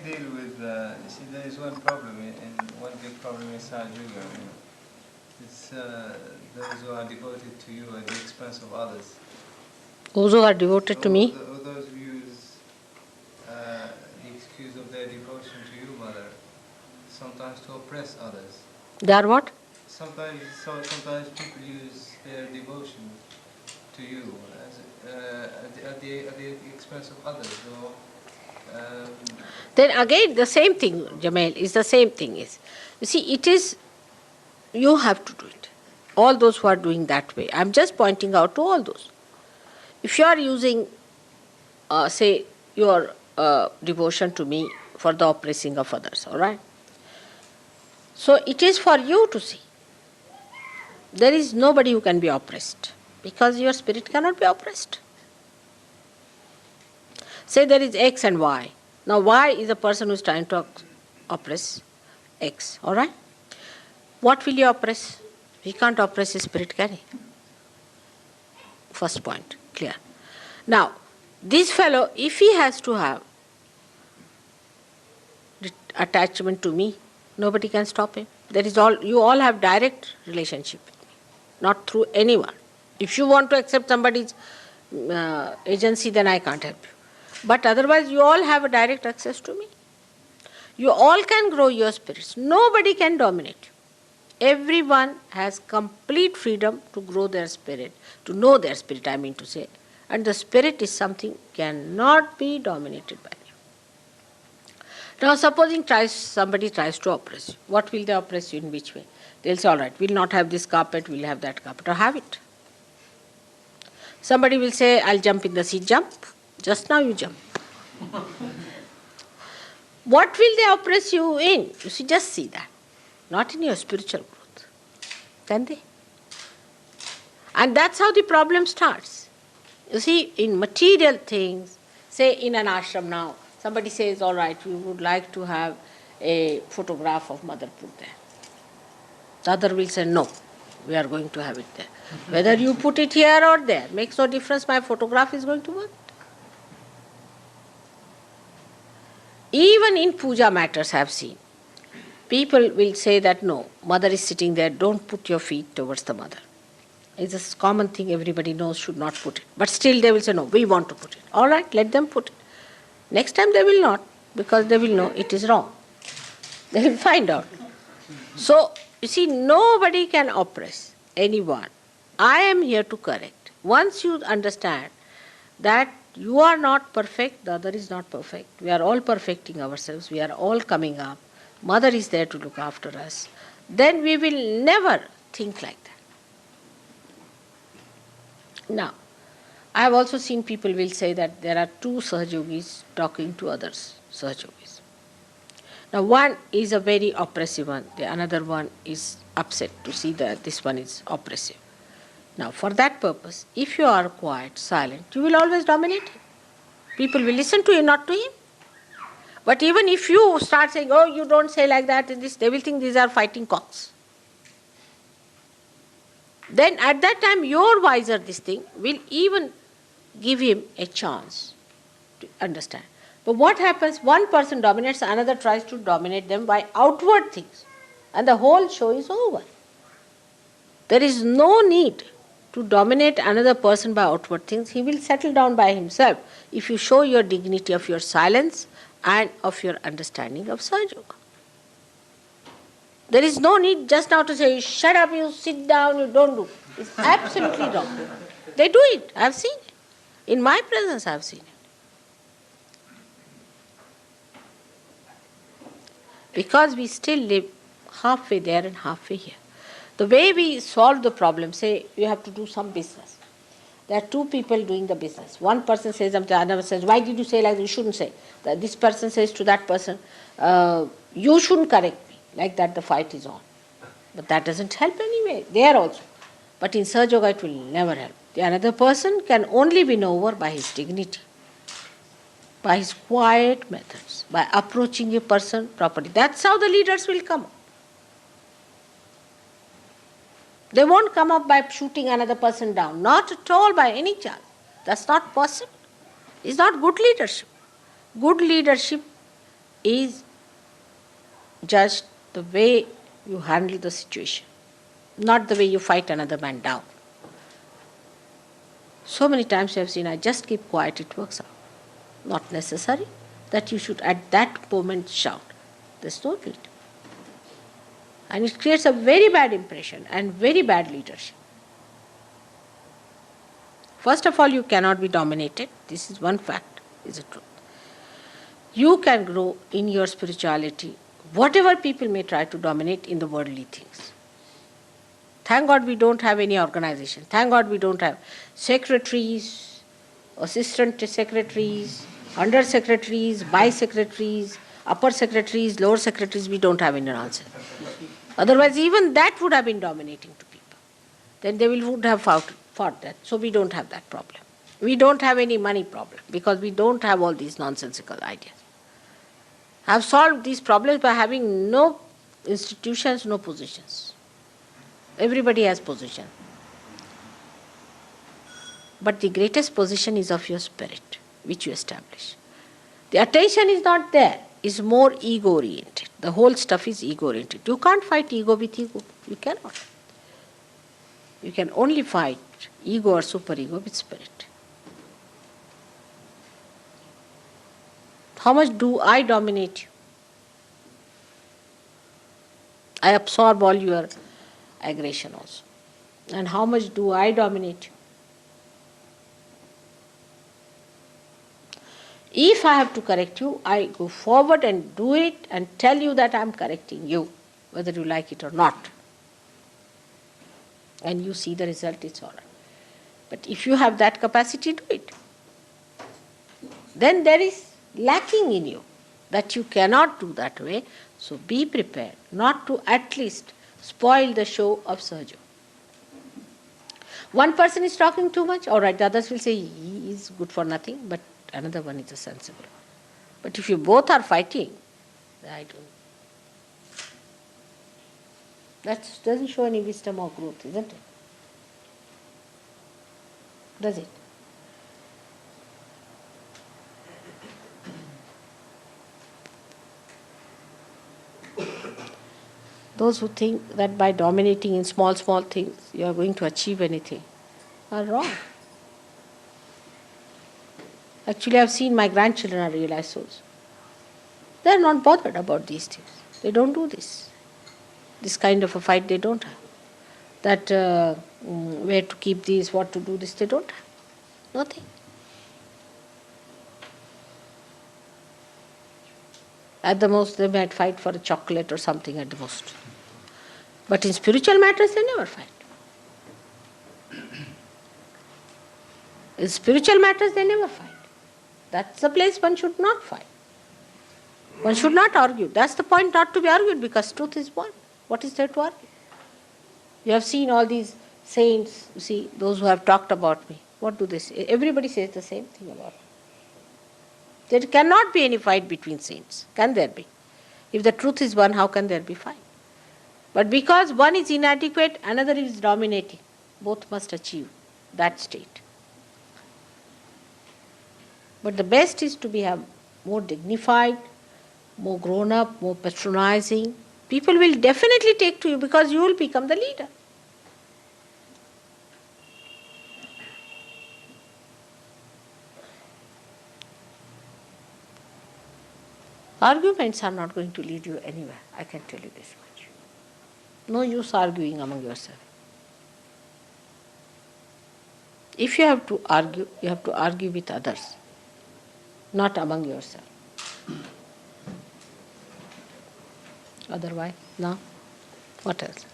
deal with, you see, there is one problem, one big problem in Sahaja Yoga. It's those who are devoted to you at the expense of others. Those who are devoted to me? Those who use the excuse of their devotion to you, Mother, sometimes to oppress others. They are what? Sometimes people use their devotion to you at the expense of others. So, then again, the same thing, Jamail, is the same thing. You see, it is, you have to do it. All those who are doing that way. I'm just pointing out to all those. If you are using, say, your devotion to me for the oppressing of others, all right? So it is for you to see. There is nobody who can be oppressed because your spirit cannot be oppressed. Say there is X and Y. Now Y is a person who is trying to oppress X, all right? What will you oppress? He can't oppress his spirit, can he? First point, clear. Now, this fellow, if he has to have attachment to me, nobody can stop him. That is all. You all have direct relationship with me, not through anyone. If you want to accept somebody's agency, then I can't help you. But otherwise, you all have a direct access to me. You all can grow your spirits. Nobody can dominate you. Everyone has complete freedom to grow their spirit, to know their spirit, I mean to say. And the spirit is something cannot be dominated by you. Now, supposing somebody tries to oppress you. What will they oppress you in which way? They'll say, all right, we'll not have this carpet, we'll have that carpet, or have it. Somebody will say, I'll jump in the sea, jump. Just now you jump. What will they oppress you in? You see, just see that. Not in your spiritual growth. Can they? And that's how the problem starts. You see, in material things, say in an ashram now, somebody says, all right, we would like to have a photograph of Mother put there. The other will say, no, we are going to have it there. Whether you put it here or there, makes no difference, my photograph is going to work. Even in puja matters I have seen, people will say that no, Mother is sitting there, don't put your feet towards the Mother. It's a common thing, everybody knows, should not put it. But still they will say, no, we want to put it. All right, let them put it. Next time they will not, because they will know it is wrong. They will find out. So, you see, nobody can oppress anyone. I am here to correct. Once you understand that you are not perfect, the other is not perfect. We are all perfecting ourselves. We are all coming up. Mother is there to look after us. Then we will never think like that. Now, I have also seen people will say that there are two Sahaja Yogis talking to others, Sahaja Yogis. Now, one is a very oppressive one. The another one is upset to see that this one is oppressive. Now, for that purpose, if you are quiet, silent, you will always dominate him. People will listen to you, not to him. But even if you start saying, oh, you don't say like that, and this, they will think these are fighting cocks. Then at that time, your wiser this thing will even give him a chance to understand. But what happens, one person dominates, another tries to dominate them by outward things. And the whole show is over. There is no need to dominate another person by outward things. He will settle down by himself if you show your dignity of your silence and of your understanding of Sahaja Yoga. There is no need just now to say, shut up, you sit down, you don't do. It's absolutely wrong. They do it. I have seen it. In my presence I have seen it. Because we still live halfway there and halfway here. The way we solve the problem, say you have to do some business. There are two people doing the business. One person says something, another says, why did you say like that? You shouldn't say. This person says to that person, you shouldn't correct me. Like that the fight is on. But that doesn't help anyway, there also. But in Sahaja Yoga it will never help. The another person can only win over by his dignity, by his quiet methods, by approaching a person properly. That's how the leaders will come up. They won't come up by shooting another person down. Not at all by any chance. That's not possible. It's not good leadership. Good leadership is judged the way you handle the situation, not the way you fight another man down. So many times I have seen, I just keep quiet, it works out. Not necessary that you should at that moment shout. There's no need. And it creates a very bad impression and very bad leadership. First of all, you cannot be dominated. This is one fact, is a truth. You can grow in your spirituality, whatever people may try to dominate in the worldly things. Thank God we don't have any organization. Thank God we don't have secretaries, assistant secretaries, under secretaries, by secretaries, upper secretaries, lower secretaries. We don't have any nonsense. Otherwise, even that would have been dominating to people. Then they would have fought that. So we don't have that problem. We don't have any money problem because we don't have all these nonsensical ideas. I have solved these problems by having no institutions, no positions. Everybody has position. But the greatest position is of your spirit, which you establish. The attention is not there, it's more ego-oriented. The whole stuff is ego-oriented. You can't fight ego with ego. You cannot. You can only fight ego or superego with spirit. How much do I dominate you? I absorb all your aggression also. And how much do I dominate you? If I have to correct you, I go forward and do it and tell you that I am correcting you, whether you like it or not. And you see the result, it's all right. But if you have that capacity, do it. Then there is lacking in you that you cannot do that way. So be prepared not to at least spoil the show of Sahaja. One person is talking too much, all right, the others will say he is good for nothing, but another one is a sensible. But if you both are fighting, I don't. That doesn't show any wisdom or growth, isn't it? Does it? Those who think that by dominating in small things you are going to achieve anything are wrong. Actually, I have seen my grandchildren are realized souls. They are not bothered about these things. They don't do this. This kind of a fight they don't have. That where to keep these, what to do this, they don't have. Nothing. At the most, they might fight for a chocolate or something at the most. But in spiritual matters, they never fight. In spiritual matters, they never fight. That's the place one should not fight. One should not argue. That's the point, not to be argued, because truth is one. What is there to argue? You have seen all these saints, you see, those who have talked about me. What do they say? Everybody says the same thing about me. There cannot be any fight between saints. Can there be? If the truth is one, how can there be fight? But because one is inadequate, another is dominating. Both must achieve that state. But the best is to be more dignified, more grown up, more patronizing. People will definitely take to you because you will become the leader. Arguments are not going to lead you anywhere, I can tell you this much. No use arguing among yourselves. If you have to argue with others, not among yourself. Otherwise, no. What else?